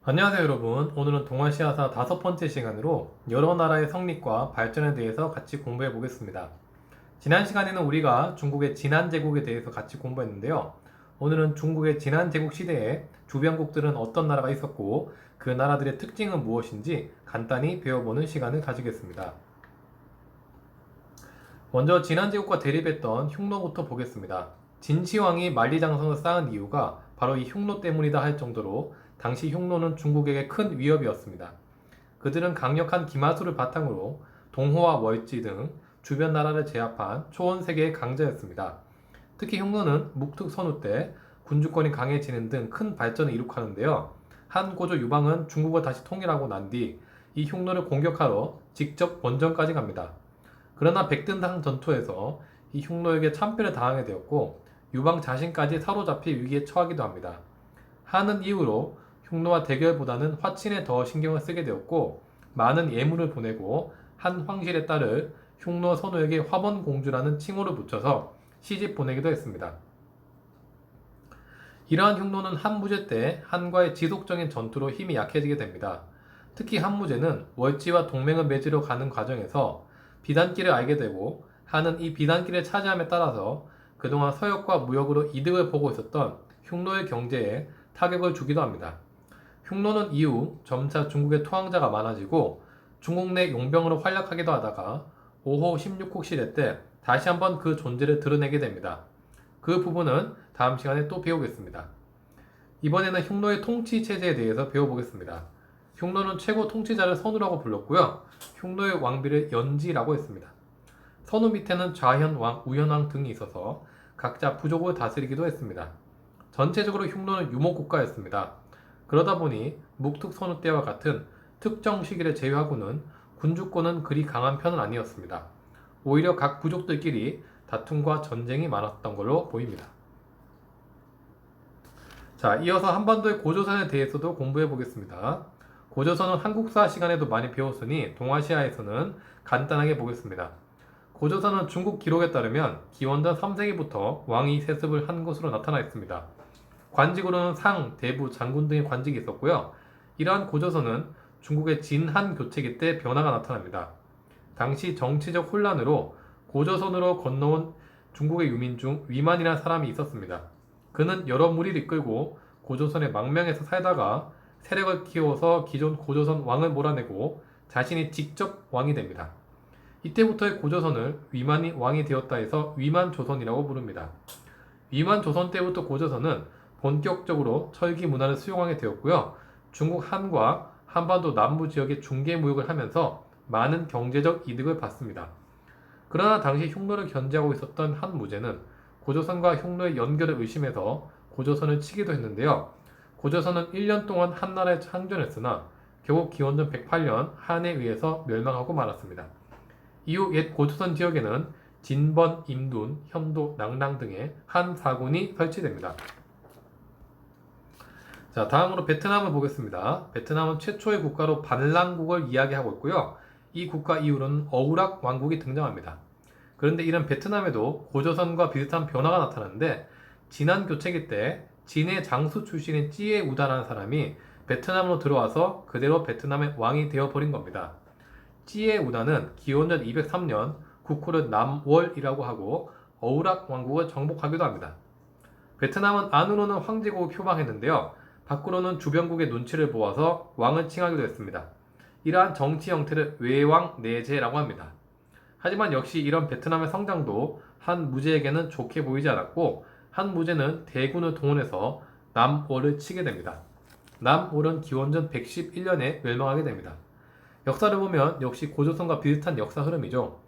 안녕하세요 여러분. 오늘은 동아시아사 5번째 시간으로 여러 나라의 성립과 발전에 대해서 같이 공부해 보겠습니다. 지난 시간에는 우리가 중국의 진한제국에 대해서 같이 공부했는데요. 오늘은 중국의 진한제국 시대에 주변국들은 어떤 나라가 있었고 그 나라들의 특징은 무엇인지 간단히 배워보는 시간을 가지겠습니다. 먼저 진한제국과 대립했던 흉노부터 보겠습니다. 진시황이 만리장성을 쌓은 이유가 바로 이 흉노 때문이다 할 정도로 당시 흉노는 중국에게 큰 위협이었습니다. 그들은 강력한 기마술을 바탕으로 동호와 월지 등 주변 나라를 제압한 초원 세계의 강자였습니다. 특히 흉노는 묵특선후 때 군주권이 강해지는 등 큰 발전을 이룩하는데요. 한 고조 유방은 중국을 다시 통일하고 난 뒤 이 흉노를 공격하러 직접 원정까지 갑니다. 그러나 백든당 전투에서 이 흉노에게 참패를 당하게 되었고 유방 자신까지 사로잡히 위기에 처하기도 합니다. 하는 이후로 흉노와 대결보다는 화친에 더 신경을 쓰게 되었고 많은 예물을 보내고 한 황실의 딸을 흉노 선우에게 화번공주라는 칭호를 붙여서 시집 보내기도 했습니다. 이러한 흉노는 한무제 때 한과의 지속적인 전투로 힘이 약해지게 됩니다. 특히 한무제는 월지와 동맹을 맺으려 가는 과정에서 비단길을 알게 되고 한은 이 비단길을 차지함에 따라서 그동안 서역과 무역으로 이득을 보고 있었던 흉노의 경제에 타격을 주기도 합니다. 흉노는 이후 점차 중국의 토항자가 많아지고 중국 내 용병으로 활약하기도 하다가 5호 16국 시대 때 다시 한번 그 존재를 드러내게 됩니다. 그 부분은 다음 시간에 또 배우겠습니다. 이번에는 흉노의 통치 체제에 대해서 배워보겠습니다. 흉노는 최고 통치자를 선우라고 불렀고요. 흉노의 왕비를 연지라고 했습니다. 선우 밑에는 좌현왕, 우현왕 등이 있어서 각자 부족을 다스리기도 했습니다. 전체적으로 흉노는 유목국가였습니다. 그러다 보니 묵특선후 때와 같은 특정 시기를 제외하고는 군주권은 그리 강한 편은 아니었습니다. 오히려 각 부족들끼리 다툼과 전쟁이 많았던 걸로 보입니다. 자, 이어서 한반도의 고조선에 대해서도 공부해 보겠습니다. 고조선은 한국사 시간에도 많이 배웠으니 동아시아에서는 간단하게 보겠습니다. 고조선은 중국 기록에 따르면 기원전 3세기부터 왕이 세습을 한 것으로 나타나 있습니다. 관직으로는 상, 대부, 장군 등의 관직이 있었고요. 이러한 고조선은 중국의 진한 교체기 때 변화가 나타납니다. 당시 정치적 혼란으로 고조선으로 건너온 중국의 유민 중 위만이라는 사람이 있었습니다. 그는 여러 무리를 이끌고 고조선의 망명에서 살다가 세력을 키워서 기존 고조선 왕을 몰아내고 자신이 직접 왕이 됩니다. 이때부터의 고조선을 위만이 왕이 되었다 해서 위만조선이라고 부릅니다. 위만조선 때부터 고조선은 본격적으로 철기 문화를 수용하게 되었고요. 중국 한과 한반도 남부 지역의 중개 무역을 하면서 많은 경제적 이득을 받습니다. 그러나 당시 흉노를 견제하고 있었던 한무제는 고조선과 흉노의 연결을 의심해서 고조선을 치기도 했는데요. 고조선은 1년 동안 한나라에 창전했으나 결국 기원전 108년 한에 의해서 멸망하고 말았습니다. 이후 옛 고조선 지역에는 진번, 임둔, 현도, 낭랑 등의 한 사군이 설치됩니다. 자, 다음으로 베트남을 보겠습니다. 베트남은 최초의 국가로 반란국을 이야기하고 있고요. 이 국가 이후로는 어우락 왕국이 등장합니다. 그런데 이런 베트남에도 고조선과 비슷한 변화가 나타나는데 진안 교체기 때 진의 장수 출신인 찌에 우다라는 사람이 베트남으로 들어와서 그대로 베트남의 왕이 되어버린 겁니다. 찌에 우다는 기원전 203년 국호를 남월이라고 하고 어우락 왕국을 정복하기도 합니다. 베트남은 안으로는 황제국을 표방했는데요. 밖으로는 주변국의 눈치를 보아서 왕을 칭하기도 했습니다. 이러한 정치 형태를 외왕내제라고 합니다. 하지만 역시 이런 베트남의 성장도 한 무제에게는 좋게 보이지 않았고 한 무제는 대군을 동원해서 남월을 치게 됩니다. 남월은 기원전 111년에 멸망하게 됩니다. 역사를 보면 역시 고조선과 비슷한 역사 흐름이죠.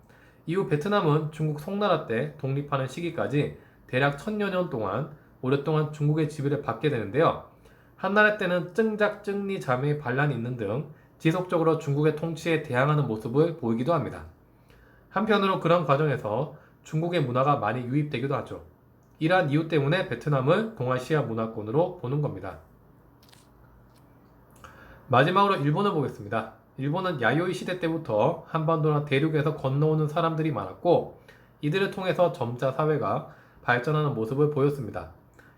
이후 베트남은 중국 송나라 때 독립하는 시기까지 대략 1000여 년 동안 오랫동안 중국의 지배를 받게 되는데요. 한나라 때는 증작, 증리, 자매의 반란이 있는 등 지속적으로 중국의 통치에 대항하는 모습을 보이기도 합니다. 한편으로 그런 과정에서 중국의 문화가 많이 유입되기도 하죠. 이러한 이유 때문에 베트남을 동아시아 문화권으로 보는 겁니다. 마지막으로 일본을 보겠습니다. 일본은 야요이 시대 때부터 한반도나 대륙에서 건너오는 사람들이 많았고 이들을 통해서 점차 사회가 발전하는 모습을 보였습니다.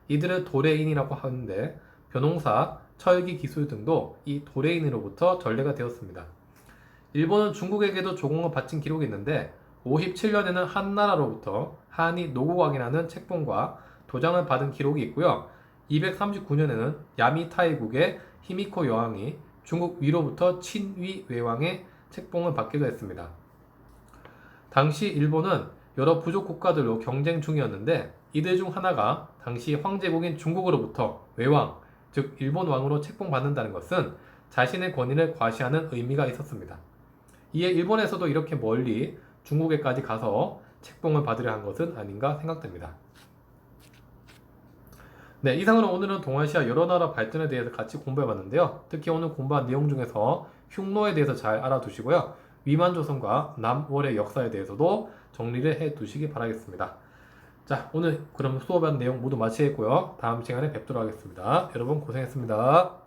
이들을 도레인이라고 하는데 벼농사, 철기 기술 등도 이 도레인으로부터 전래가 되었습니다. 일본은 중국에게도 조공을 바친 기록이 있는데 57년에는 한나라로부터 한이 노고광이라는 책봉과 도장을 받은 기록이 있고요. 239년에는 야미타이국의 히미코 여왕이 중국 위로부터 친위 외왕의 책봉을 받기도 했습니다. 당시 일본은 여러 부족 국가들로 경쟁 중이었는데 이들 중 하나가 당시 황제국인 중국으로부터 외왕, 즉 일본 왕으로 책봉받는다는 것은 자신의 권위를 과시하는 의미가 있었습니다. 이에 일본에서도 이렇게 멀리 중국에까지 가서 책봉을 받으려 한 것은 아닌가 생각됩니다. 네, 이상으로 오늘은 동아시아 여러 나라 발전에 대해서 같이 공부해봤는데요. 특히 오늘 공부한 내용 중에서 흉노에 대해서 잘 알아두시고요. 위만조선과 남월의 역사에 대해서도 정리를 해두시기 바라겠습니다. 자, 오늘 그럼 수업한 내용 모두 마치겠고요. 다음 시간에 뵙도록 하겠습니다. 여러분 고생했습니다.